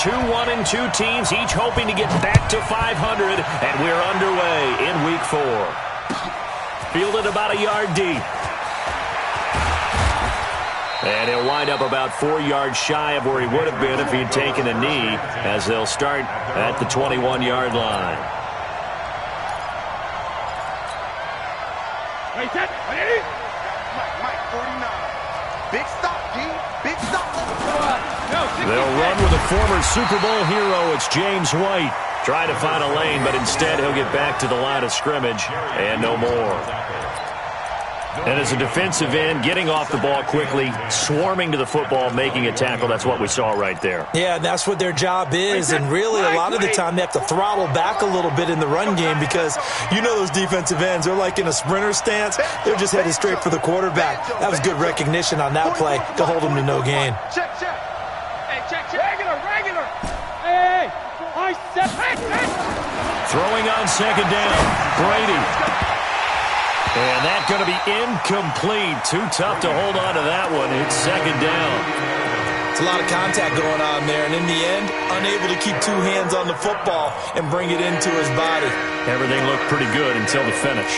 2-1-2 teams, each hoping to get back to 500, and we're underway in Week 4. Fielded about a yard deep. And he'll wind up about 4 yards shy of where he would have been if he'd taken a knee, as they'll start at the 21-yard line. Wait, set, ready? Mike, 49. Big stop, G. Big stop. They'll run with a former Super Bowl hero. It's James White. Trying to find a lane, but instead he'll get back to the line of scrimmage and no more. And as a defensive end, getting off the ball quickly, swarming to the football, making a tackle, that's what we saw right there. Yeah, and that's what their job is. And really, a lot of the time, they have to throttle back a little bit in the run game because you know those defensive ends, they're like in a sprinter stance. They're just headed straight for the quarterback. That was good recognition on that play to hold them to no gain. Check. Hey, check. Regular. Hey. Throwing on second down, Brady. And that's going to be incomplete. Too tough to hold on to that one. It's second down. It's a lot of contact going on there, and in the end, unable to keep 2 hands on the football and bring it into his body. Everything looked pretty good until the finish.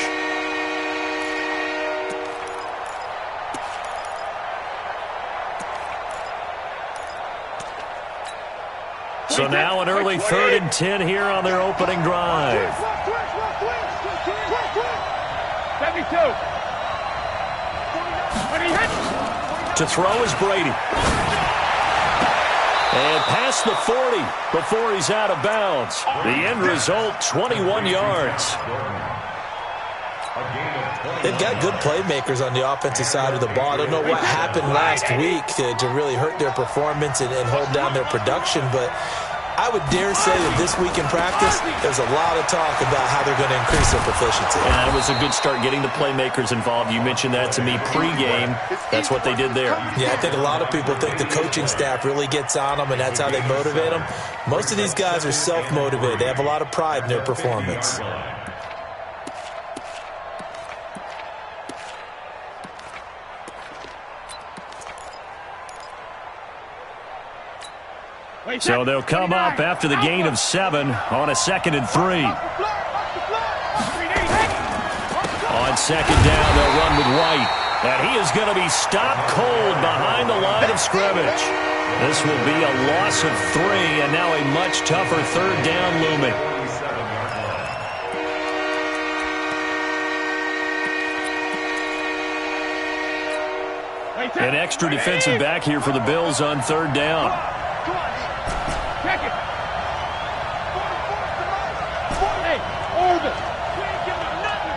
So now an early 3rd and 10 here on their opening drive. 72. To throw is Brady. And past the 40 before he's out of bounds. The end result, 21 yards. They've got good playmakers on the offensive side of the ball. I don't know what happened last week to really hurt their performance and hold down their production, but I would dare say that this week in practice, there's a lot of talk about how they're going to increase their proficiency. And that was a good start, getting the playmakers involved. You mentioned that to me pregame. That's what they did there. Yeah, I think a lot of people think the coaching staff really gets on them, and that's how they motivate them. Most of these guys are self-motivated. They have a lot of pride in their performance. So they'll come up after the gain of 7 on a 2nd and 3. On second down, they'll run with White. And he is going to be stopped cold behind the line of scrimmage. This will be a loss of 3, and now a much tougher 3rd down looming. An extra defensive back here for the Bills on 3rd down. Check it. 44. Hey, Orvin. We ain't giving him nothing.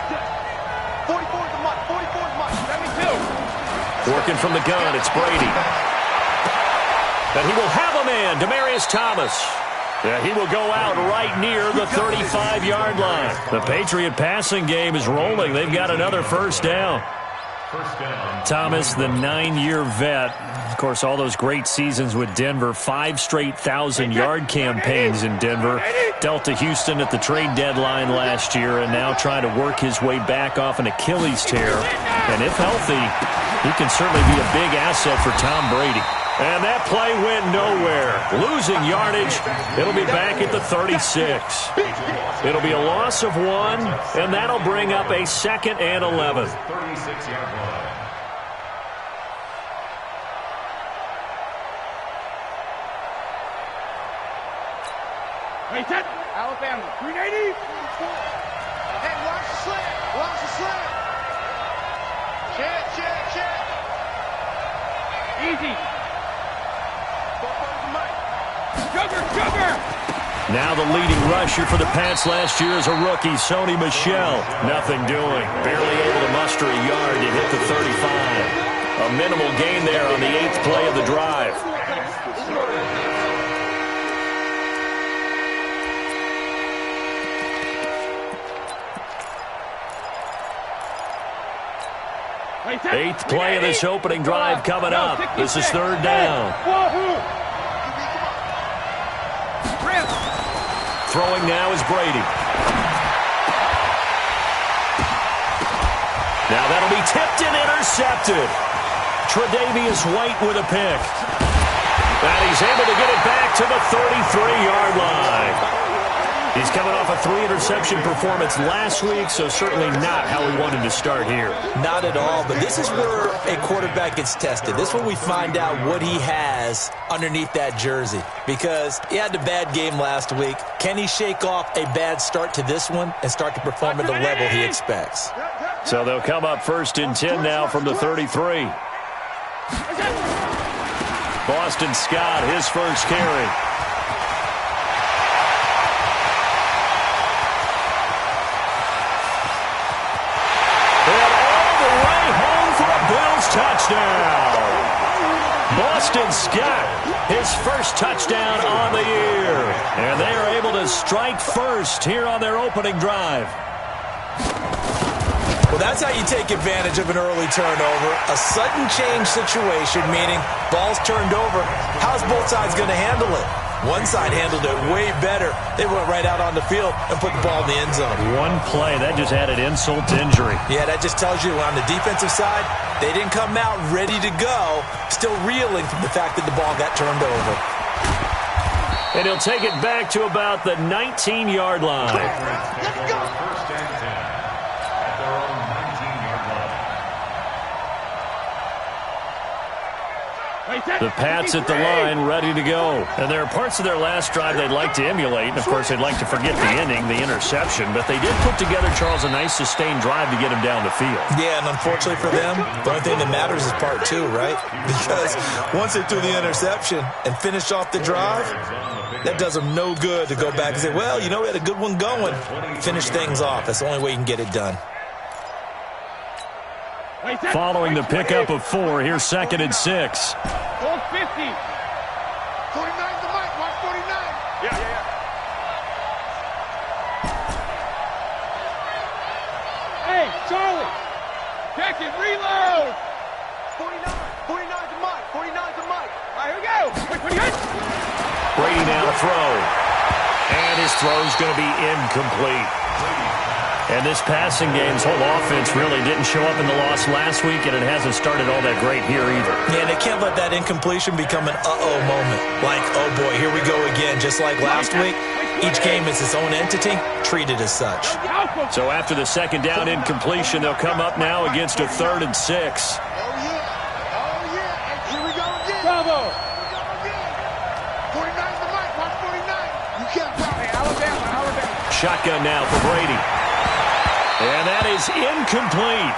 44's the mark. 44's the mark. 72. Working from the gun, it's Brady. And he will have a man, Demaryius Thomas. Yeah, he will go out right near the 35-yard line. The Patriot passing game is rolling. They've got another 1st down. Thomas, the 9-year vet. Of course, all those great seasons with Denver. 5 straight 1,000-yard campaigns in Denver. Dealt to Houston at the trade deadline last year, and now trying to work his way back off an Achilles tear. And if healthy, he can certainly be a big asset for Tom Brady. And that play went nowhere. Losing yardage. It'll be back at the 36. It'll be a loss of 1, and that'll bring up a 2nd and 11. 36-yard line. Wait, set. Alabama. 380. Hey, watch the slant. Watch the slant. Check. Easy. Jugger. Now the leading rusher for the Pats last year is a rookie, Sony Michel. Nothing doing. Barely able to muster a yard to hit the 35. A minimal gain there on the 8th play of the drive. Eighth play of this opening drive coming up. This is 3rd down. Throwing now is Brady. Now that'll be tipped and intercepted. Tre'Davious White with a pick. And he's able to get it back to the 33-yard line. He's coming off a 3-interception performance last week, so certainly not how we wanted to start here. Not at all, but this is where a quarterback gets tested. This is where we find out what he has underneath that jersey, because he had a bad game last week. Can he shake off a bad start to this one and start to perform at the level he expects? So they'll come up 1st and 10 now from the 33. Boston Scott, his first carry. Touchdown. Boston Scott, his first touchdown on the year. And they are able to strike first here on their opening drive. Well, that's how you take advantage of an early turnover. A sudden change situation, meaning ball's turned over. How's both sides going to handle it? One side handled it way better. They went right out on the field and put the ball in the end zone. One play, that just added insult to injury. Yeah, that just tells you on the defensive side, they didn't come out ready to go, still reeling from the fact that the ball got turned over. And he'll take it back to about the 19-yard line. Let's go. First and 10 at their own 19-yard line. The Pats at the line, ready to go. And there are parts of their last drive they'd like to emulate. And, of course, they'd like to forget the ending, the interception. But they did put together, Charles, a nice sustained drive to get him down the field. Yeah, and unfortunately for them, the only thing that matters is part 2, right? Because once they threw the interception and finished off the drive, that does them no good to go back and say, well, you know, we had a good one going. Finish things off. That's the only way you can get it done. Following the pickup of 4, here's 2nd and 6. 50. 49 to Mike, 149. Yeah. Hey, Charlie. Check it, reload. 49 to Mike, 49 to Mike. All right, here we go. Quick, Brady now to throw. And his throw's going to be incomplete. And this passing game's whole offense really didn't show up in the loss last week, and it hasn't started all that great here either. Yeah, they can't let that incompletion become an uh-oh moment. Like, oh boy, here we go again. Just like last week, each game is its own entity, treated as such. So after the 2nd down incompletion, they'll come up now against a 3rd and 6. Oh, yeah. And here we go again. Bravo. 49 to Mike, 149. You can't foul me. Alabama. Shotgun now for Brady. And that is incomplete.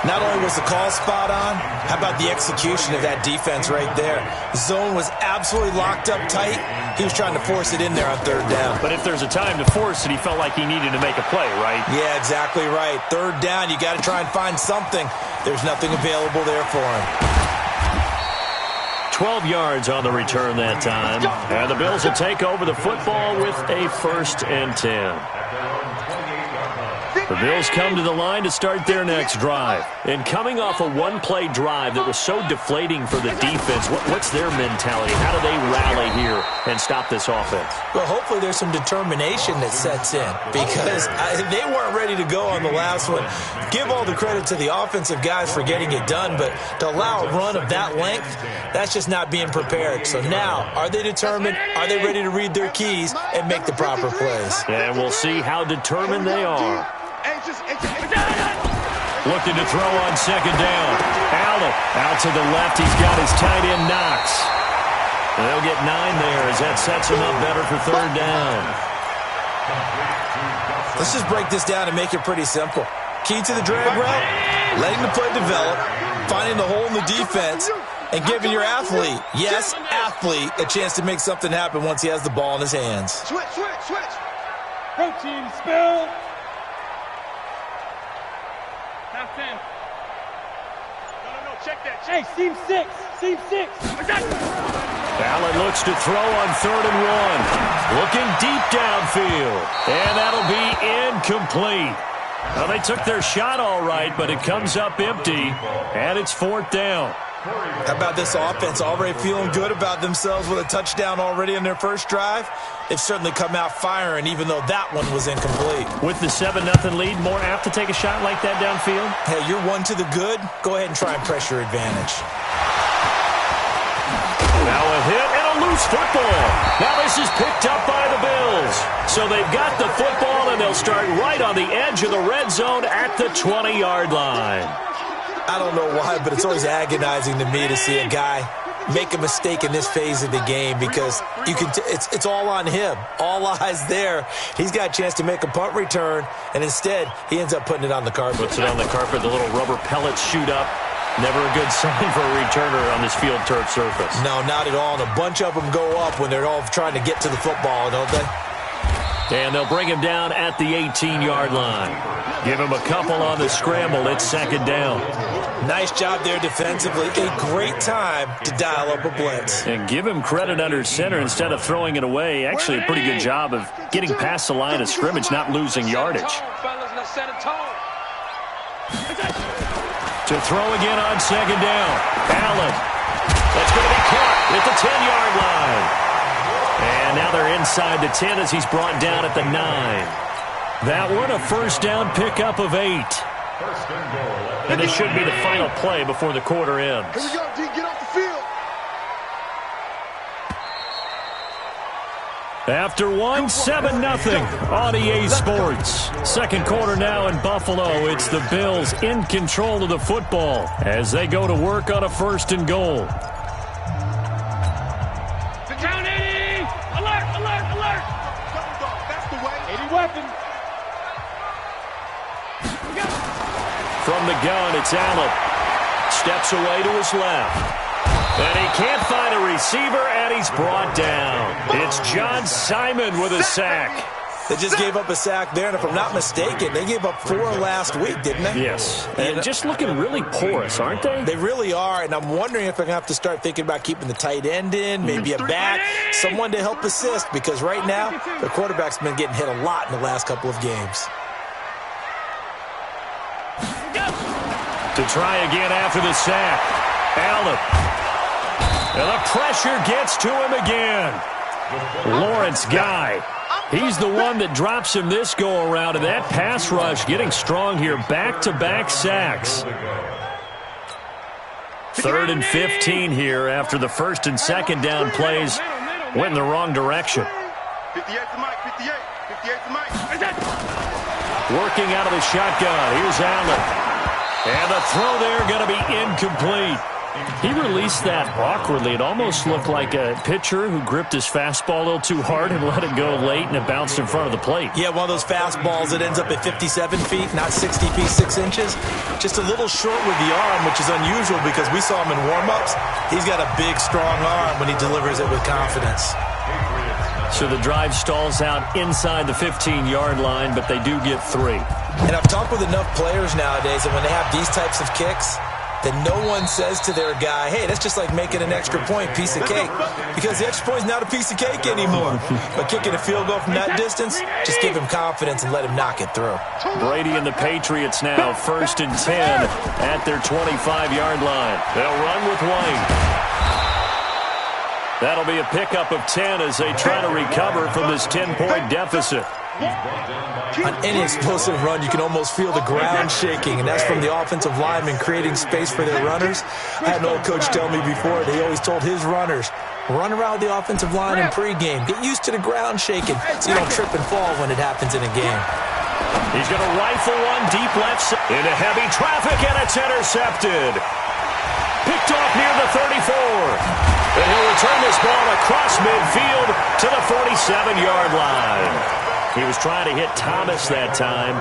Not only was the call spot on, how about the execution of that defense right there? Zone was absolutely locked up tight. He was trying to force it in there on 3rd down. But if there's a time to force it, he felt like he needed to make a play, right? Yeah, exactly right. 3rd down, you got to try and find something. There's nothing available there for him. 12 yards on the return that time. And the Bills will take over the football with a 1st and 10. The Bills come to the line to start their next drive. And coming off a one-play drive that was so deflating for the defense, what's their mentality? How do they rally here and stop this offense? Well, hopefully there's some determination that sets in, because they weren't ready to go on the last one. Give all the credit to the offensive guys for getting it done, but to allow a run of that length, that's just not being prepared. So now, are they determined? Are they ready to read their keys and make the proper plays? And we'll see how determined they are. Looking to throw on 2nd down. Allen out to the left. He's got his tight end Knox. And they'll get 9 there as that sets him up better for 3rd down. Let's just break this down and make it pretty simple. Key to the drag route, letting the play develop, finding the hole in the defense, and giving your athlete, yes, athlete, a chance to make something happen once he has the ball in his hands. Switch. Protein spill. Half 10. No, check that. Hey, seam 6. Allen looks to throw on 3rd and 1. Looking deep downfield. And that'll be incomplete. Well, they took their shot all right, but it comes up empty, and it's 4th down. How about this offense already feeling good about themselves with a touchdown already in their first drive? They've certainly come out firing, even though that one was incomplete. With the 7-0 lead, more apt to take a shot like that downfield? Hey, you're one to the good. Go ahead and try and press your advantage. Now a hit and a loose loose football. Now this is picked up by the Bills. So they've got the football, and they'll start right on the edge of the red zone at the 20-yard line. I don't know why, but it's always agonizing to me to see a guy make a mistake in this phase of the game because you can it's all on him. All eyes there. He's got a chance to make a punt return, and instead he ends up putting it on the carpet. Puts it on the carpet. The little rubber pellets shoot up. Never a good sign for a returner on this field turf surface. No, not at all. And a bunch of them go up when they're all trying to get to the football, don't they? And they'll bring him down at the 18-yard line. Give him a couple on the scramble. It's second down. Nice job there defensively. A great time to dial up a blitz. And give him credit under center instead of throwing it away. Actually, a pretty good job of getting past the line of scrimmage, not losing yardage. To throw again on second down. Allen. That's going to be caught at the 10-yard line. And now they're inside the 10 as he's brought down at the 9. That one, a first down pickup of 8. And this should be the final play before the quarter ends. Here we go, D. Get off the field. After one, 7-0 on EA Sports. Second quarter now in Buffalo. It's the Bills in control of the football as they go to work on a first and goal. Sit down, 80. Alert, alert, alert. That's the way. 80 weapon. From the gun, it's Allen. Steps away to his left. And he can't find a receiver, and he's brought down. It's John Simon with a sack. They just gave up a sack there, and if I'm not mistaken, they gave up 4 last week, didn't they? Yes. And just looking really porous, aren't they? They really are, and I'm wondering if they're going to have to start thinking about keeping the tight end in, maybe a back, someone to help assist, because right now, the quarterback's been getting hit a lot in the last couple of games. To try again after the sack. Allen. And the pressure gets to him again. Lawrence Guy. He's the one that drops him this go-around, and that pass rush getting strong here. Back-to-back sacks. 3rd and 15 here after the first and second down plays went in the wrong direction. 58 to Mike, 58. 58 to Mike. Working out of the shotgun. Here's Allen. And the throw there going to be incomplete. He released that awkwardly. It almost looked like a pitcher who gripped his fastball a little too hard and let it go late, and it bounced in front of the plate. Yeah, one of those fastballs that ends up at 57 feet, not 60 feet, 6 inches. Just a little short with the arm, which is unusual because we saw him in warm-ups. He's got a big, strong arm when he delivers it with confidence. So the drive stalls out inside the 15-yard line, but they do get 3. And I've talked with enough players nowadays that when they have these types of kicks, that no one says to their guy, hey, that's just like making an extra point, piece of cake. Because the extra point is not a piece of cake anymore. But kicking a field goal from that distance, just give him confidence and let him knock it through. Brady and the Patriots now 1st and 10 at their 25-yard line. They'll run with Wayne. That'll be a pickup of 10 as they try to recover from this 10-point deficit. On any explosive run, you can almost feel the ground shaking, and that's from the offensive linemen creating space for their runners. I had an old coach tell me before, he always told his runners, run around the offensive line in pregame. Get used to the ground shaking so you don't trip and fall when it happens in a game. He's going to rifle one deep left side into heavy traffic, and it's intercepted. Picked off near the 34. And he'll return this ball across midfield to the 47-yard line. He was trying to hit Thomas that time,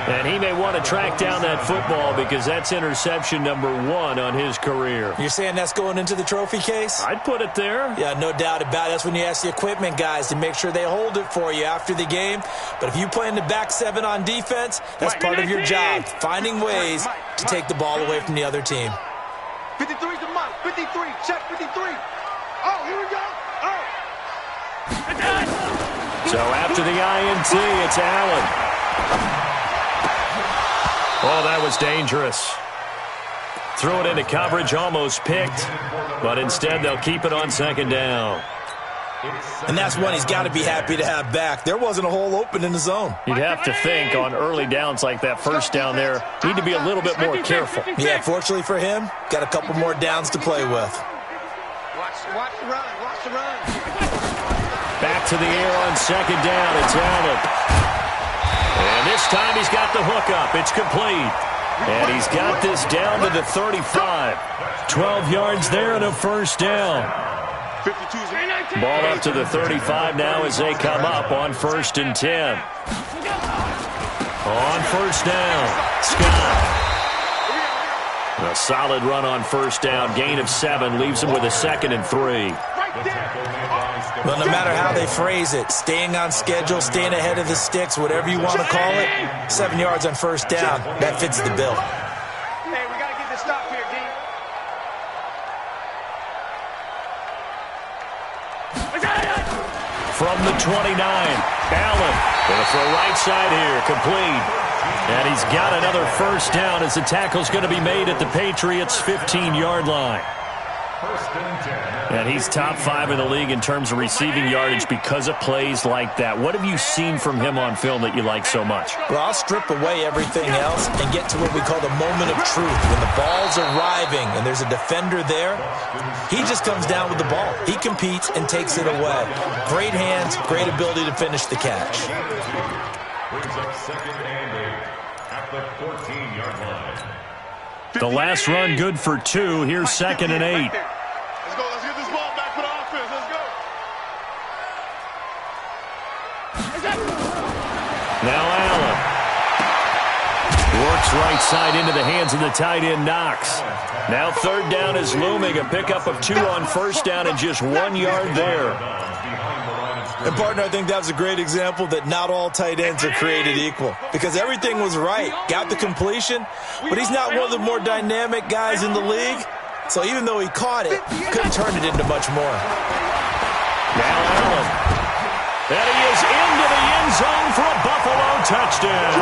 and he may want to track down that football because that's interception number 1 on his career. You're saying that's going into the trophy case? I'd put it there. Yeah, no doubt about it. That's when you ask the equipment guys to make sure they hold it for you after the game. But if you play in the back 7 on defense, that's part of your job, finding ways to take the ball away from the other team. 53 to Mike, 53, check 53. Oh, here we go. Oh. So after the INT, it's Allen. Oh, that was dangerous. Threw it into coverage, almost picked. But instead, they'll keep it on second down. And that's one he's got to be happy to have back. There wasn't a hole open in the zone. You'd have to think on early downs like that first down there, need to be a little bit more careful. Yeah, fortunately for him, got a couple more downs to play with. Watch the run, watch the run. back to the air on second down. It's Allen. And this time he's got the hookup. It's complete. And he's got this down to the 35. 12 yards there and a first down. Ball up to the 35 now as they come up on 1st and 10. On first down, Scott. A solid run on first down. Gain of 7 leaves him with a 2nd and 3. Well, no matter how they phrase it, staying on schedule, staying ahead of the sticks, whatever you want to call it, 7 yards on first down, that fits the bill. Hey, we got to get this stop here, D. From the 29, Allen. Gonna throw right side here, complete. And he's got another first down as the tackle's going to be made at the Patriots' 15-yard line. And he's top 5 in the league in terms of receiving yardage because of plays like that. What have you seen from him on film that you like so much? Well, I'll strip away everything else and get to what we call the moment of truth. When the ball's arriving and there's a defender there, he just comes down with the ball. He competes and takes it away. Great hands, great ability to finish the catch. Brings up 2nd and 8 at the 14-yard line. The last run good for 2. Here's 2nd and 8. Let's go. Let's get this ball back for the offense. Let's go. Now Allen. Works right side into the hands of the tight end, Knox. Now 3rd down is looming. A pickup of 2 on first down and just 1 yard there. And, partner, I think that was a great example that not all tight ends are created equal because everything was right. Got the completion, but he's not one of the more dynamic guys in the league. So even though he caught it, couldn't turn it into much more. Now Allen. And he is into the end zone for a Buffalo touchdown.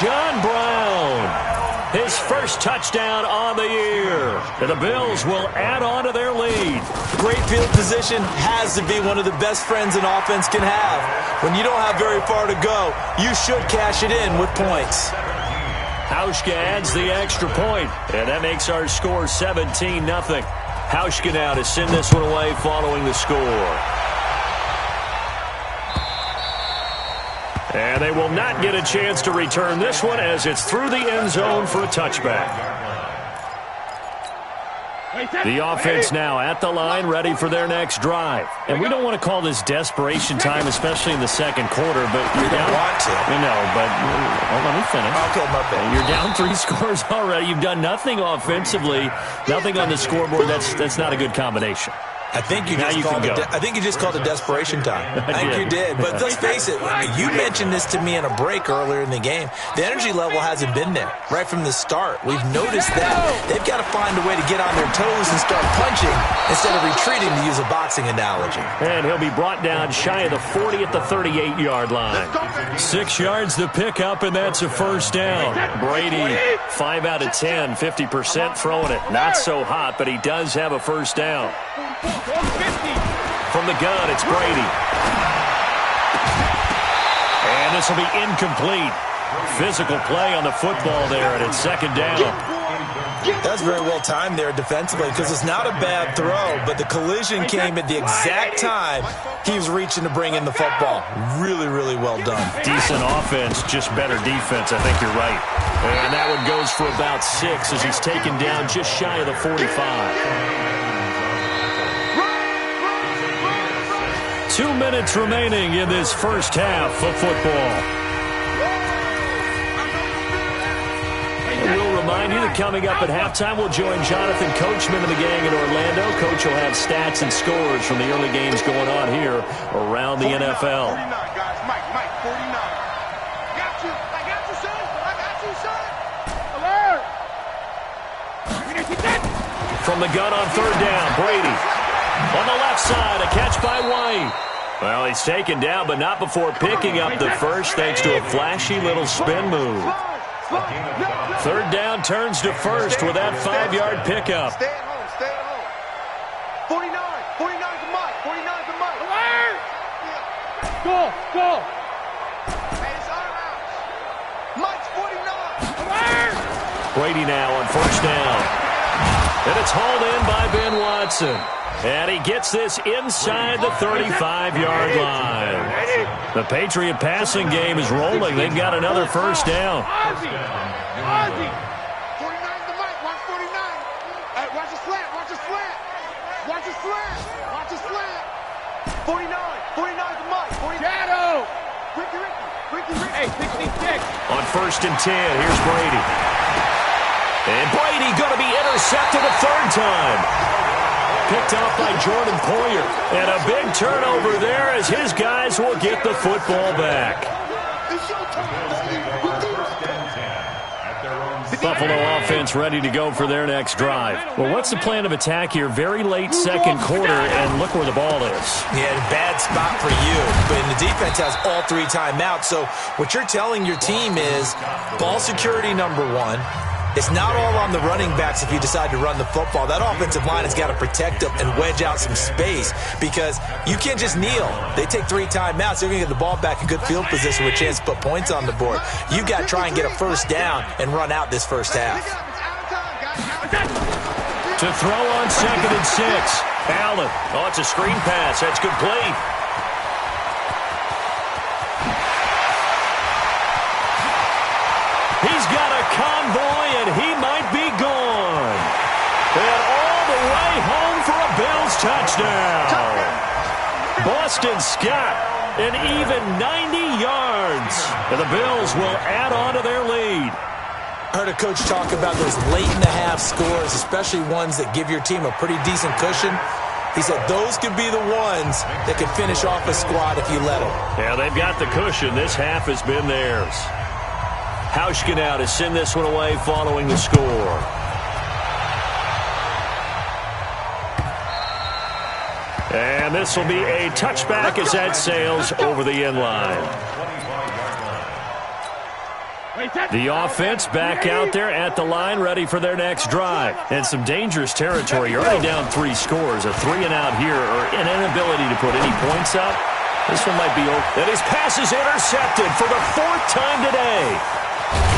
John Brown. His first touchdown on the year. And the Bills will add on to their lead. Great field position has to be one of the best friends an offense can have. When you don't have very far to go, you should cash it in with points. Hauschka adds the extra point, and that makes our score 17-0. Hauschka now to send this one away following the score. And they will not get a chance to return this one as it's through the end zone for a touchback. The offense now at the line, ready for their next drive. And we don't want to call this desperation time, especially in the second quarter, but you're down. Want to. You know, but let me finish. Okay, my bad. You're down 3 scores already. You've done nothing offensively, nothing on the scoreboard. That's not a good combination. I think you just called it desperation time. I think you did. But let's face it, you mentioned this to me in a break earlier in the game. The energy level hasn't been there right from the start. We've noticed that. They've got to find a way to get on their toes and start punching instead of retreating, to use a boxing analogy. And he'll be brought down shy of the 40 at the 38-yard line. 6 yards to pick up, and that's a first down. Brady, 5 out of 10, 50% throwing it. Not so hot, but he does have a first down. From the gun, it's Brady. And this will be incomplete. Physical play on the football there, and it's 2nd down. That's very well timed there defensively because it's not a bad throw, but the collision came at the exact time he was reaching to bring in the football. Really, really well done. Decent offense, just better defense. I think you're right. And that one goes for about 6 as he's taken down just shy of the 45. 2 minutes remaining in this first half of football. And we'll remind you that coming up at halftime, we'll join Jonathan Coachman and the gang in Orlando. Coach will have stats and scores from the early games going on here around the NFL. 49, guys. Mike, 49. I got you, son. Alert! From the gun on 3rd down, Brady. On the left side, a catch by White. Well, he's taken down, but not before picking up the first thanks to a flashy little spin move. 3rd down turns to first with that 5-yard pickup. Stay at home. 49. 49's the Mike. 49's the Mike. Alert! Go. Hey, it's our house. Mike's 49. Alert! Brady now on 1st down. And it's hauled in by Ben Watson. And he gets this inside the 35-yard line. The Patriot passing game is rolling. They've got another first down. Ozzie! 49's the mic. Watch 49. Watch the slant. Watch the slant. Watch the slant. Watch the slant. 49. 49's the mic. 49. Shadow. Ricky. Hey, 66. On 1st and 10, here's Brady. And Brady going to be intercepted a third time. Picked off by Jordan Poyer. And a big turnover there as his guys will get the football back. Buffalo offense ready to go for their next drive. Well, what's the plan of attack here? Very late second quarter, and look where the ball is. Yeah, bad spot for you. But the defense has all 3 timeouts. So what you're telling your team is ball security number 1. It's not all on the running backs if you decide to run the football. That offensive line has got to protect them and wedge out some space because you can't just kneel. They take 3 timeouts. They're going to get the ball back in good field position with a chance to put points on the board. You've got to try and get a first down and run out this first half. To throw on 2nd and 6. Allen. Oh, it's a screen pass. That's complete. He's got a convoy, and he might be gone. And all the way home for a Bills touchdown. Boston Scott, an even 90 yards. And the Bills will add on to their lead. I heard a coach talk about those late-in-the-half scores, especially ones that give your team a pretty decent cushion. He said those could be the ones that could finish off a squad if you let them. Yeah, they've got the cushion. This half has been theirs. Hauschka now to send this one away following the score. And this will be a touchback as that sails over the end line. The offense back out there at the line, ready for their next drive. And some dangerous territory. You're already down 3 scores. A 3-and-out here, or an inability to put any points up. This one might be over. And his pass is intercepted for the 4th time today.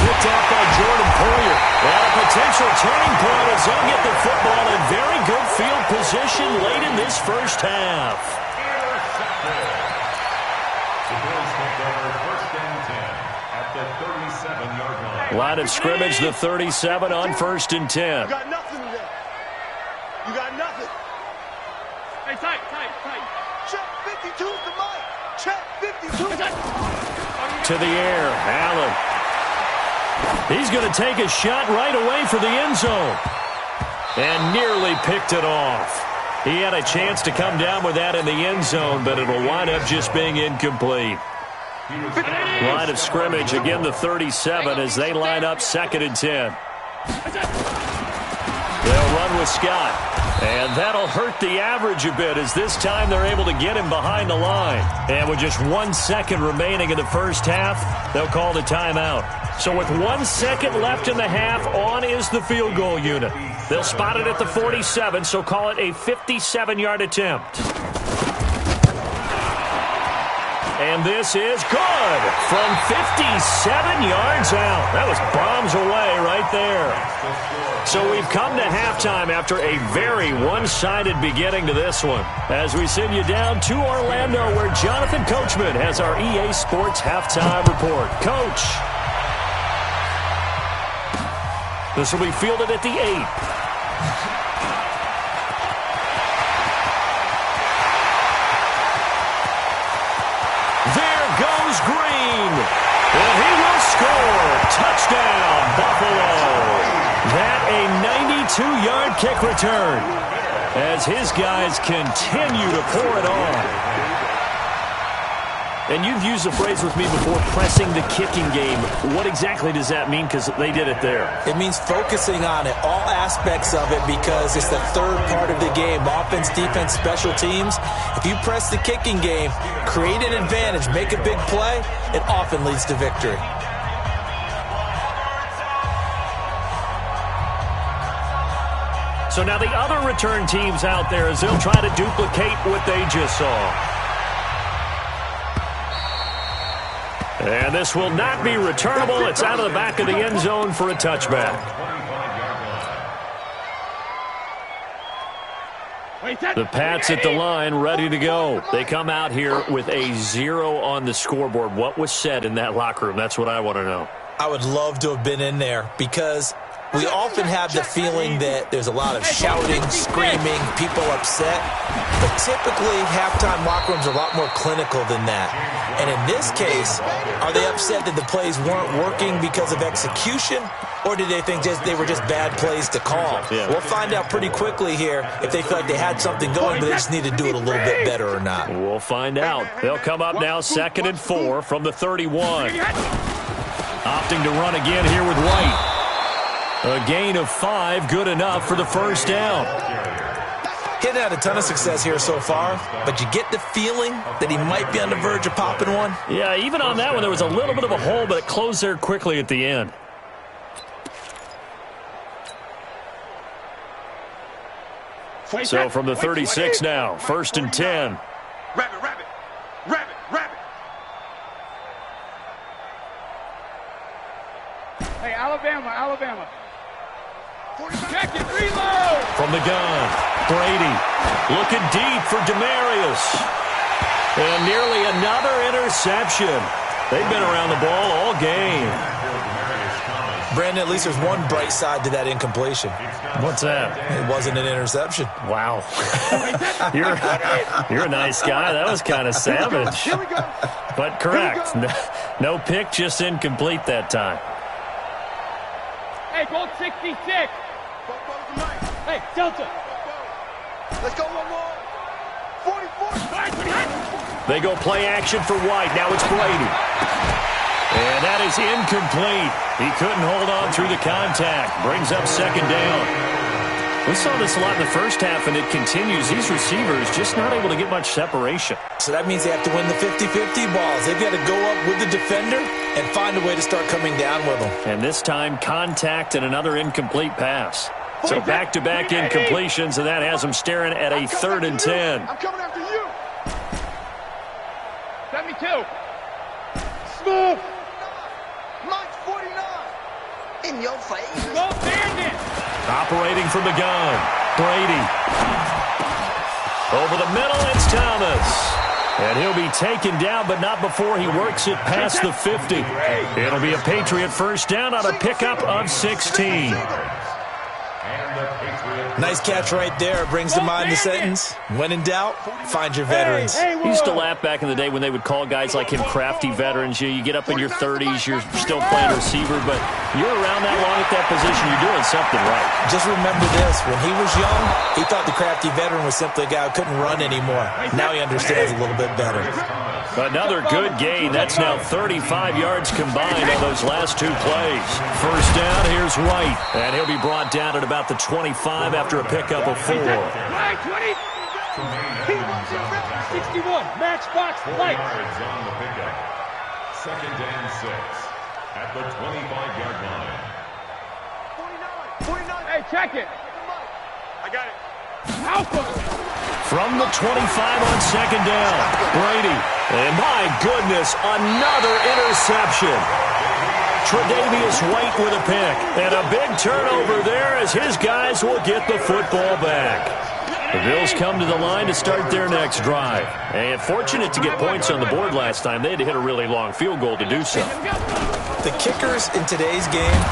Picked off by Jordan Poyer. And a potential turning point as they'll get the football in very good field position late in this first half. Line of scrimmage, the 37 on 1st and 10. You got nothing today. You got nothing. Hey, tight. Check 52's the mic. Check 52. To the air, Allen. He's going to take a shot right away for the end zone. And nearly picked it off. He had a chance to come down with that in the end zone, but it'll wind up just being incomplete. Line of scrimmage, again the 37 as they line up 2nd and 10. They'll run with Scott. And that'll hurt the average a bit as this time they're able to get him behind the line. And with just 1 second remaining in the first half, they'll call the timeout. So with 1 second left in the half, on is the field goal unit. They'll spot it at the 47, so call it a 57-yard attempt. And this is good from 57 yards out. That was bombs away right there. So we've come to halftime after a very one-sided beginning to this one. As we send you down to Orlando, where Jonathan Coachman has our EA Sports halftime report. Coach. This will be fielded at the 8. Green, and he will score. Touchdown, Buffalo. That a 92-yard kick return as his guys continue to pour it on. And you've used the phrase with me before, pressing the kicking game. What exactly does that mean? Because they did it there. It means focusing on it, all aspects of it, because it's the third part of the game. Offense, defense, special teams. If you press the kicking game, create an advantage, make a big play, it often leads to victory. So now the other return teams out there as they'll try to duplicate what they just saw. And this will not be returnable. It's out of the back of the end zone for a touchback. The Pats at the line, ready to go. They come out here with a 0 on the scoreboard. What was said in that locker room? That's what I want to know. I would love to have been in there because we often have the feeling that there's a lot of shouting, screaming, people upset. But typically, halftime locker rooms are a lot more clinical than that. And in this case, are they upset that the plays weren't working because of execution? Or did they think they were just bad plays to call? Yeah. We'll find out pretty quickly here if they feel like they had something going, but they just need to do it a little bit better or not. We'll find out. They'll come up now 2nd and 4 from the 31. Opting to run again here with White. A gain of 5, good enough for the first down. He hasn't had a ton of success here so far, but you get the feeling that he might be on the verge of popping one. Yeah, even on that one, there was a little bit of a hole, but it closed there quickly at the end. So from the 36 now, 1st and 10. Rabbit. Hey, Alabama. Check it, reload! From the gun, Brady looking deep for Demarius. And nearly another interception. They've been around the ball all game. Brandon, at least there's one bright side to that incompletion. What's that? It wasn't an interception. Wow. You're a nice guy. That was kind of savage. But correct. No pick, just incomplete that time. Hey, goal 66. Hey, Delta. Let's go one more. 44. They go play action for White. Now it's Brady. And that is incomplete. He couldn't hold on through the contact. Brings up 2nd down. We saw this a lot in the first half, and it continues. These receivers just not able to get much separation. So that means they have to win the 50-50 balls. They've got to go up with the defender and find a way to start coming down with them. And this time, contact and another incomplete pass. So back-to-back incompletions, and that has them staring at a 3rd and 10. I'm coming after you. 72. Smooth. Mike 49. In your face. Go Bandit. Operating from the gun, Brady. Over the middle, it's Thomas. And he'll be taken down, but not before he works it past the 50. It'll be a Patriot first down on a pickup of 16. Nice catch right there. Brings to mind the sentence, when in doubt, find your veterans. He used to laugh back in the day when they would call guys like him crafty veterans. You get up in your 30s, you're still playing receiver, but you're around that long at that position, you're doing something right. Just remember this. When he was young, he thought the crafty veteran was simply a guy who couldn't run anymore. Now he understands a little bit better. Another good gain. That's now 35 yards combined on those last 2 plays. First down, here's White. And he'll be brought down at about the 25 after a pickup of 4. 61, matchbox light. On the pickup. 2nd and 6 at the 25-yard line. 49. Hey, check it. I got it. From the 25 on 2nd down, Brady. And my goodness, another interception. Tre'Davious White with a pick. And a big turnover there as his guys will get the football back. The Bills come to the line to start their next drive. And fortunate to get points on the board last time. They had to hit a really long field goal to do so. The kickers in today's game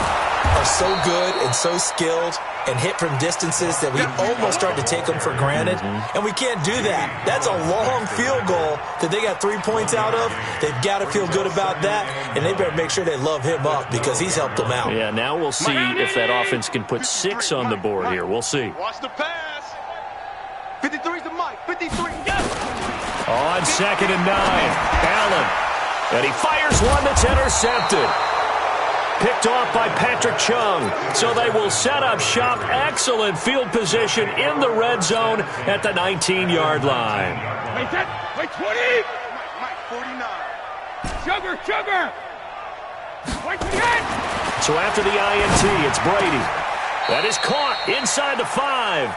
are so good and so skilled and hit from distances that we almost start to take them for granted. And we can't do that. That's a long field goal that they got 3 points out of. They've got to feel good about that, and they better make sure they love him up because he's helped them out. Yeah, now we'll see if that offense can put 6 on the board here. We'll see. Watch the pass. 53's the Mike. 53. Yes. On 2nd and 9, Allen. And he fires one that's intercepted. Picked off by Patrick Chung. So they will set up shop. Excellent field position in the red zone at the 19-yard line. Wait, 20. Mike 49. Sugar. Mike 28. So after the INT, it's Brady. That is caught inside the 5.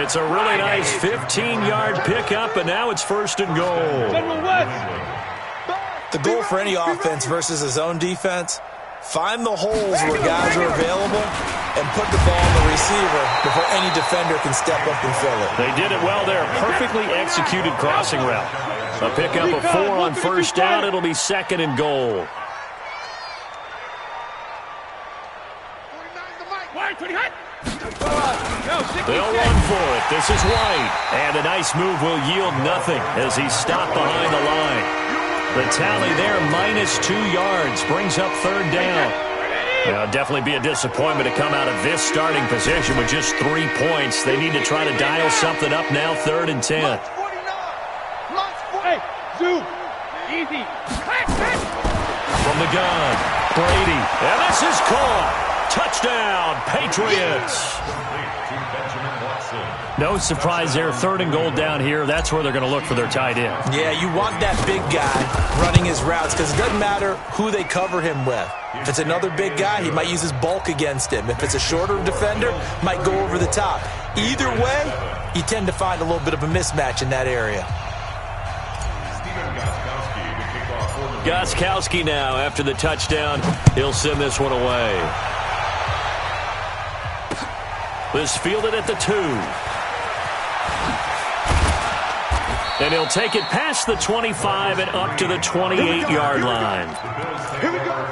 It's a really nice 15-yard pickup, and now it's 1st and goal. The goal for any offense versus his own defense, find the holes where guys are available and put the ball on the receiver before any defender can step up and fill it. They did it well there. Perfectly executed crossing route. A pickup of 4 on first down. It'll be 2nd and goal. They'll run for it. This is White. And a nice move will yield nothing as he's stopped behind the line. The tally there, -2 yards, brings up 3rd down. Now, definitely be a disappointment to come out of this starting position with just 3 points. They need to try to dial something up now, 3rd and 10. Hey, Zoo, easy. From the gun, Brady. And this is caught. Touchdown, Patriots. No surprise there. 3rd and goal down here. That's where they're going to look for their tight end. Yeah, you want that big guy running his routes because it doesn't matter who they cover him with. If it's another big guy, he might use his bulk against him. If it's a shorter defender, might go over the top. Either way, you tend to find a little bit of a mismatch in that area. Gostkowski now after the touchdown. He'll send this one away. This fielded at the 2. And he'll take it past the 25 and up to the 28-yard line.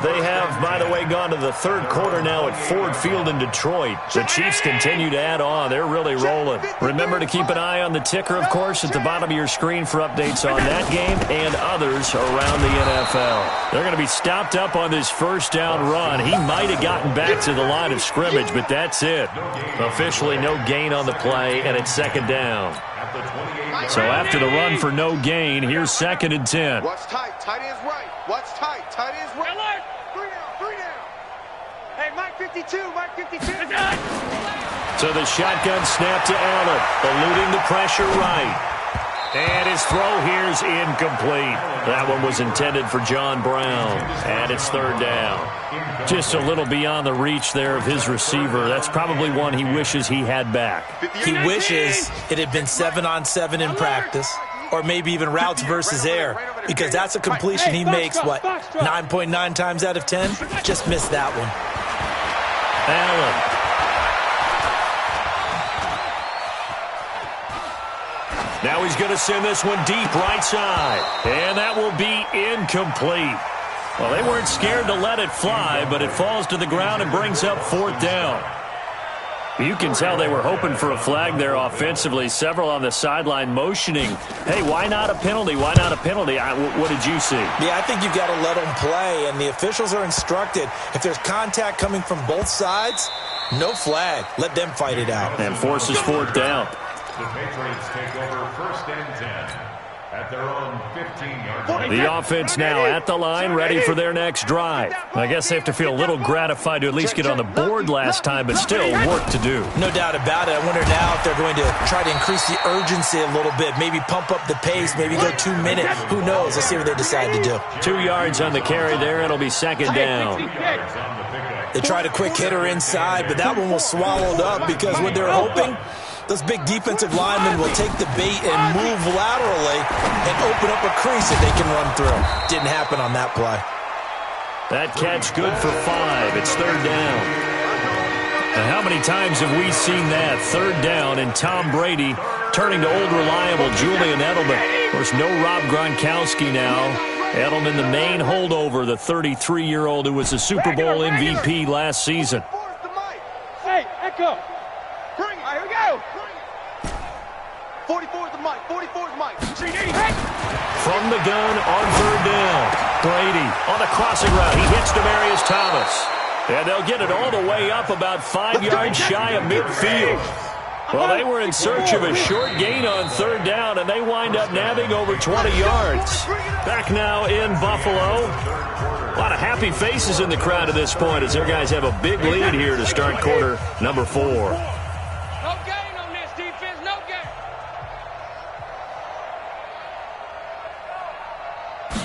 They have, by the way, gone to the 3rd quarter now at Ford Field in Detroit. The Chiefs continue to add on. They're really rolling. Remember to keep an eye on the ticker, of course, at the bottom of your screen for updates on that game and others around the NFL. They're going to be stopped up on this 1st down run. He might have gotten back to the line of scrimmage, but that's it. Officially no gain on the play, and it's 2nd down. So after the run for no gain, here's 2nd and 10. Watch tight. Tight end's right. Watch tight. Tight end's right. 3 down. Hey, Mike 52. Mike 52. So the shotgun snap to Allen. Eluding the pressure right. And his throw here's incomplete. That one was intended for John Brown. And it's 3rd down. Just a little beyond the reach there of his receiver. That's probably one he wishes he had back. He wishes it had been 7-on-7 in practice, or maybe even routes versus air, because that's a completion he makes, 9.9 times out of 10? Just missed that one. Allen. Now he's going to send this one deep right side. And that will be incomplete. Well, they weren't scared to let it fly, but it falls to the ground and brings up 4th down. You can tell they were hoping for a flag there offensively. Several on the sideline motioning, hey, why not a penalty? Why not a penalty? What did you see? Yeah, I think you've got to let them play, and the officials are instructed. If there's contact coming from both sides, no flag. Let them fight it out. And forces 4th down. The Patriots take over 1st and 10 at their own 15-yard line. The offense now at the line, ready for their next drive. I guess they have to feel a little gratified to at least get on the board last time, but still work to do. No doubt about it. I wonder now if they're going to try to increase the urgency a little bit, maybe pump up the pace, maybe go 2 minutes. Who knows? Let's see what they decide to do. 2 yards on the carry there. It'll be 2nd down. They tried a quick hitter inside, but that one was swallowed up because what they're hoping, those big defensive linemen will take the bait and move laterally and open up a crease that they can run through. Didn't happen on that play. That catch good for 5. It's 3rd down. Now, how many times have we seen that? 3rd down and Tom Brady turning to old reliable Julian Edelman. Of course, no Rob Gronkowski now. Edelman, the main holdover, the 33-year-old who was the Super Bowl MVP last season. Hey, Echo. Bring it. Here we go. 44 is the mic. 44 is the mic. CD. From the gun on 3rd down. Brady on the crossing route. He hits Demaryius Thomas. And they'll get it all the way up about 5 yards shy of midfield. Well, they were in search of a short gain on 3rd down, and they wind up nabbing over 20 yards. Back now in Buffalo. A lot of happy faces in the crowd at this point as their guys have a big lead here to start quarter number 4. No gain on this defense. No gain.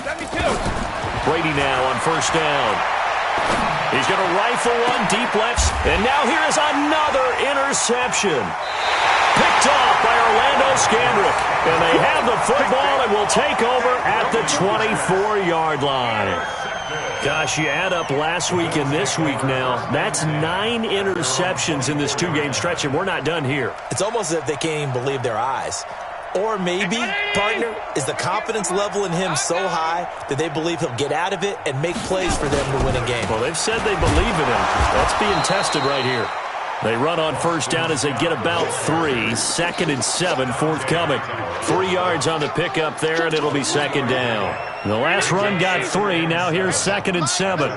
72. Brady now on 1st down. He's going to rifle one deep left. And now here is another interception. Picked off by Orlando Scandrick. And they have the football and will take over at the 24-yard line. Gosh, you add up last week and this week now. That's 9 interceptions in this 2-game stretch, and we're not done here. It's almost as if they can't even believe their eyes. Or maybe, partner, is the confidence level in him so high that they believe he'll get out of it and make plays for them to win a game. Well, they've said they believe in him. That's being tested right here. They run on first down as they get about 3. 2nd and 7 forthcoming. 3 yards on the pickup there, and it'll be 2nd down. The last run got 3. Now here's 2nd and 7.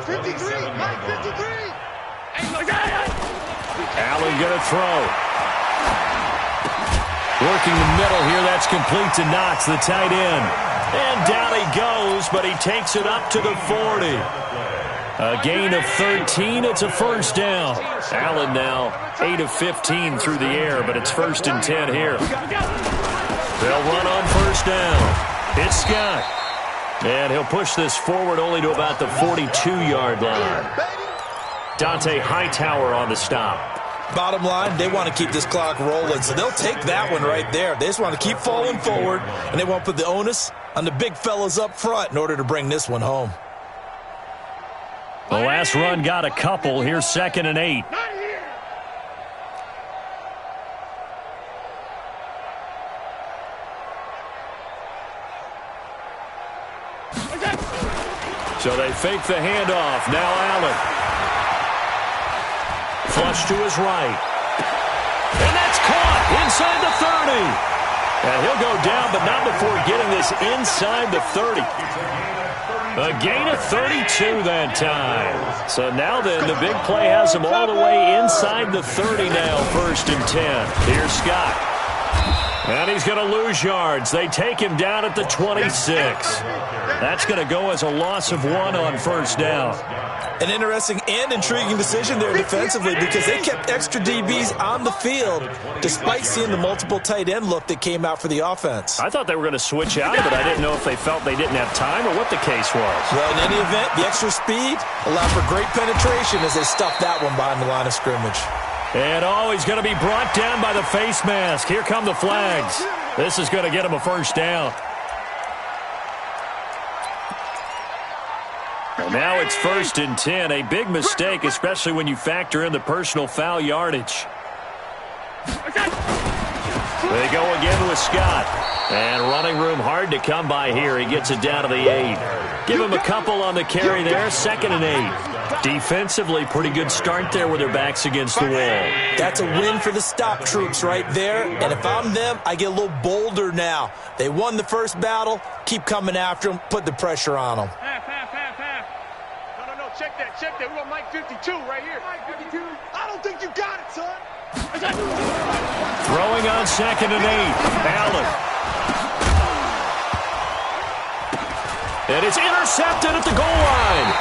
Allen going to throw. Working the middle here. That's complete to Knox, the tight end. And down he goes, but he takes it up to the 40. A gain of 13. It's a first down. Allen now 8 of 15 through the air, but it's 1st and 10 here. They'll run on first down. It's Scott. And he'll push this forward only to about the 42-yard line. Dante Hightower on the stop. Bottom line, they want to keep this clock rolling, so they'll take that one right there. They just want to keep falling forward, and they want to put the onus on the big fellas up front in order to bring this one home. The last run got a couple. Here's 2nd and 8. So they fake the handoff. Now Allen. Flush to his right. And that's caught inside the 30. And he'll go down, but not before getting this inside the 30. A gain of 32 that time. So now then, the big play has him all the way inside the 30 now, 1st and 10. Here's Scott. And he's going to lose yards. They take him down at the 26. That's going to go as a loss of 1 on first down. An interesting and intriguing decision there defensively because they kept extra DBs on the field despite seeing the multiple tight end look that came out for the offense. I thought they were going to switch out of it. I didn't know if they felt they didn't have time or what the case was. Well, in any event, the extra speed allowed for great penetration as they stuffed that one behind the line of scrimmage. And he's going to be brought down by the face mask. Here come the flags. This is going to get him a first down. And now it's 1st and 10. A big mistake, especially when you factor in the personal foul yardage. They go again with Scott. And running room hard to come by here. He gets it down to the 8. Give him a couple on the carry there. 2nd and 8. Defensively, pretty good start there with their backs against the wall. That's a win for the stop troops right there. And if I'm them, I get a little bolder now. They won the first battle. Keep coming after them. Put the pressure on them. No, check that. We want Mike 52 right here. Mike 52? I don't think you got it, son. Throwing on 2nd and 8. Allen. And it's intercepted at the goal line.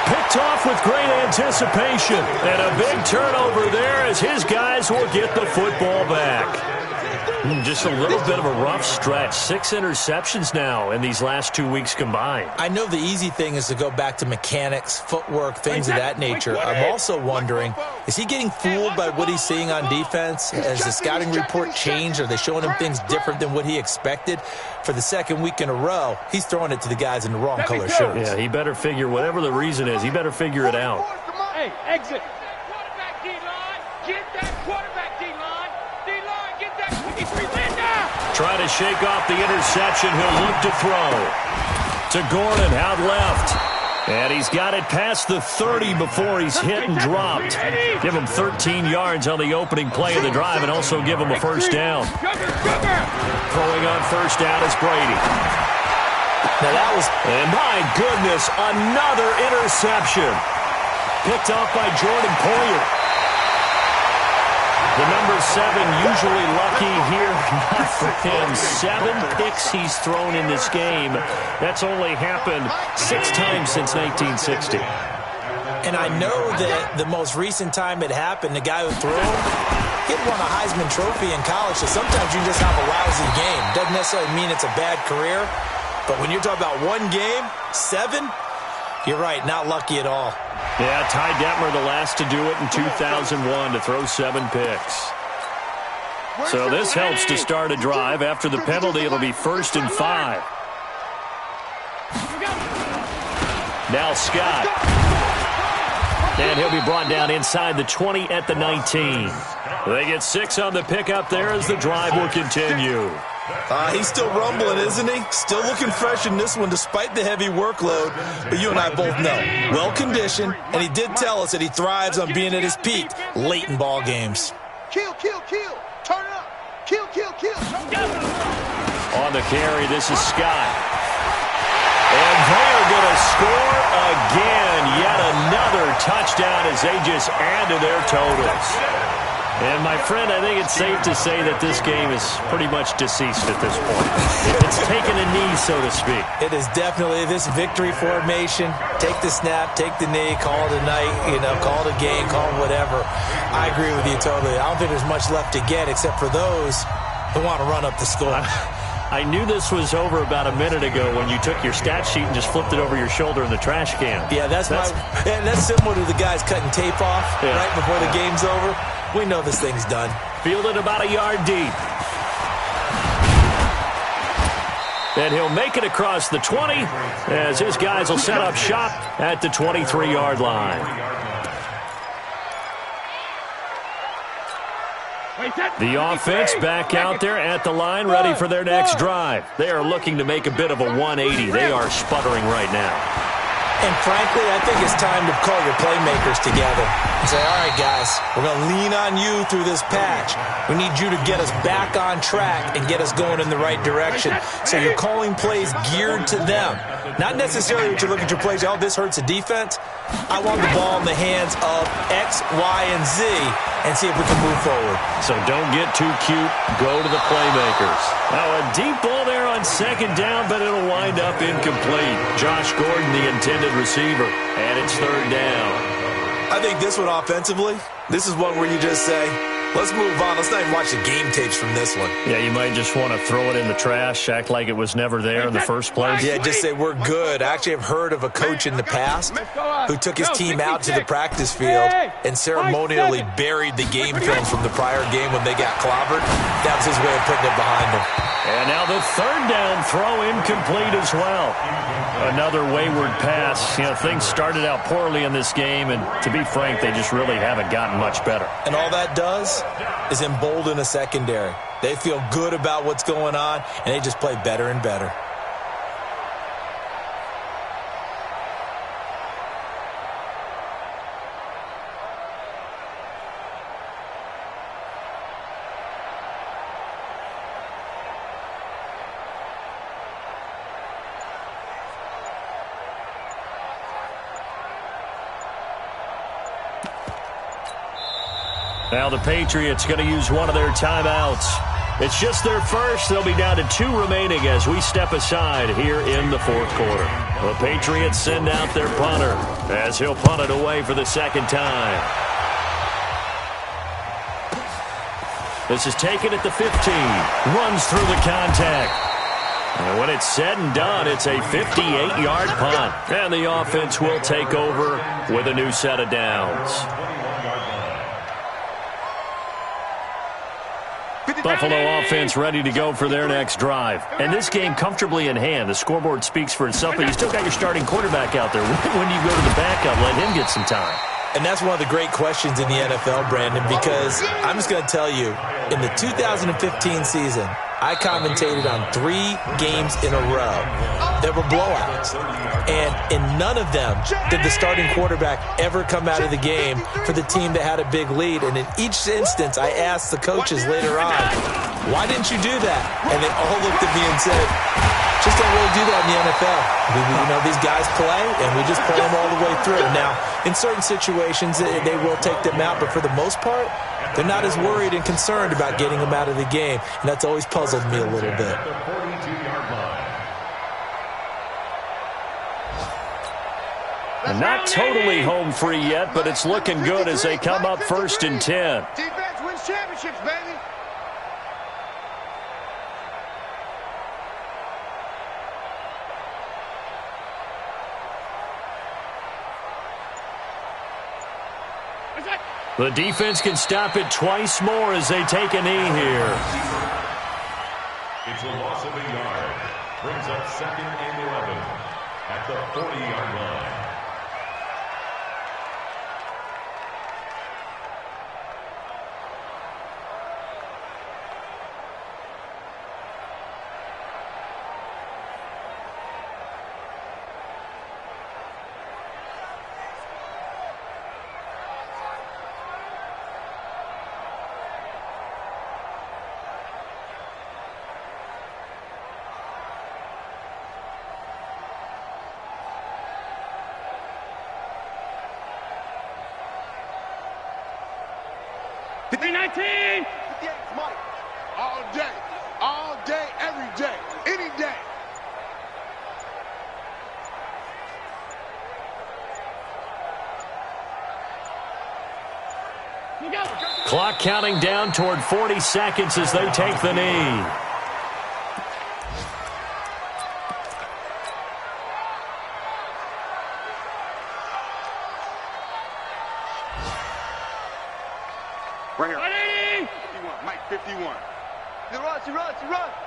Picked off with great anticipation. And a big turnover there as his guys will get the football back. Just a little bit of a rough stretch. 6 interceptions now in these last 2 weeks combined. I know the easy thing is to go back to mechanics, footwork, things of that nature. I'm also wondering, is he getting fooled by what he's seeing on defense? Has the scouting report changed? Are they showing him things different than what he expected? For the 2nd week in a row, he's throwing it to the guys in the wrong color shirts. Yeah, he better figure, whatever the reason is, he better figure it out. Hey, exit. Quarterback D-line. Get that quarterback D-line. D-line, get that 23 Linda. Try to shake off the interception. He'll look to throw. To Gordon, out left. And he's got it past the 30 before he's hit and dropped. Give him 13 yards on the opening play of the drive and also give him a first down. Throwing on first down is Brady. Now that was... And my goodness, another interception. Picked off by Jordan Poyer. The number 7 usually lucky here. Not for him. 7 picks he's thrown in this game. That's only happened 6 times since 1960. And I know that the most recent time it happened, the guy who threw him, he had won a Heisman Trophy in college, so sometimes you just have a lousy game. Doesn't necessarily mean it's a bad career, but when you're talking about one game, 7, you're right, not lucky at all. Yeah, Ty Detmer, the last to do it in 2001, to throw 7 picks. So this helps to start a drive. After the penalty, it'll be 1st and 5. Now Scott. And he'll be brought down inside the 20 at the 19. They get 6 on the pickup there as the drive will continue. He's still rumbling, isn't he? Still looking fresh in this one despite the heavy workload. But you and I both know, well-conditioned, and he did tell us that he thrives on being at his peak late in ball games. Kill, kill, kill. Turn it up. Kill, kill, kill. On the carry, this is Scott. And they're going to score again. Yet another touchdown as they just add to their totals. And, my friend, I think it's safe to say that this game is pretty much deceased at this point. It's taken a knee, so to speak. It is definitely this victory formation. Take the snap, take the knee, call it a night, call it a game, call it whatever. I agree with you totally. I don't think there's much left to get except for those who want to run up the score. I knew this was over about a minute ago when you took your stat sheet and just flipped it over your shoulder in the trash can. Yeah, that's similar to the guys cutting tape off right before the game's over. We know this thing's done. Fielded about a yard deep. And he'll make it across the 20 as his guys will set up shop at the 23-yard line. The offense back out there at the line, ready for their next drive. They are looking to make a bit of a 180. They are sputtering right now. And frankly, I think it's time to call your playmakers together and say, all right, guys, we're going to lean on you through this patch. We need you to get us back on track and get us going in the right direction. So you're calling plays geared to them. Not necessarily that you look at your plays, oh, this hurts the defense. I want the ball in the hands of X, Y, and Z and see if we can move forward. So don't get too cute. Go to the playmakers. Now a deep ball there on second down, but it'll wind up incomplete. Josh Gordon, the intended receiver, and it's third down. I think this one offensively, this is one where you just say, let's move on. Let's not even watch the game tapes from this one. Yeah, you might just want to throw it in the trash, act like it was never there in the first place. Yeah, just say we're good. I actually have heard of a coach in the past who took his team out to the practice field and ceremonially buried the game film from the prior game when they got clobbered. That was his way of putting it behind them. And now the third down throw incomplete as well. Another wayward pass. Things started out poorly in this game, and to be frank, they just really haven't gotten much better. And all that does is embolden a secondary. They feel good about what's going on, and they just play better and better. Now the Patriots going to use one of their timeouts. It's just their first. They'll be down to 2 remaining as we step aside here in the fourth quarter. The Patriots send out their punter as he'll punt it away for the second time. This is taken at the 15. Runs through the contact. And when it's said and done, it's a 58-yard punt. And the offense will take over with a new set of downs. Buffalo offense ready to go for their next drive. And this game comfortably in hand. The scoreboard speaks for itself, but you still got your starting quarterback out there. When do you go to the backup? Let him get some time. And that's one of the great questions in the NFL, Brandon, because I'm just going to tell you, in the 2015 season, I commentated on 3 games in a row that were blowouts. And in none of them did the starting quarterback ever come out of the game for the team that had a big lead. And in each instance, I asked the coaches later on, why didn't you do that? And they all looked at me and said, just don't really do that in the NFL. These guys play, and we just play them all the way through. Now, in certain situations, they will take them out, but for the most part, they're not as worried and concerned about getting them out of the game, and that's always puzzled me a little bit. And not totally home free yet, but it's looking good as they come up 1st and 10. Defense wins championships, baby. The defense can stop it twice more as they take a knee here. It's a loss of a yard. Brings up 2nd and 11. at the 40-yard line. All day, every day, any day. Clock counting down toward 40 seconds as they take the knee. Right here. 51, Mike, 51. He runs.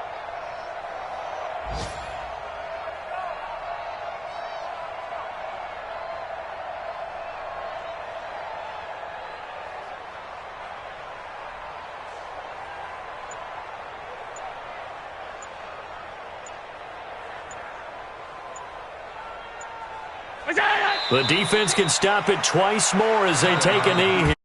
The defense can stop it twice more as they take a knee here.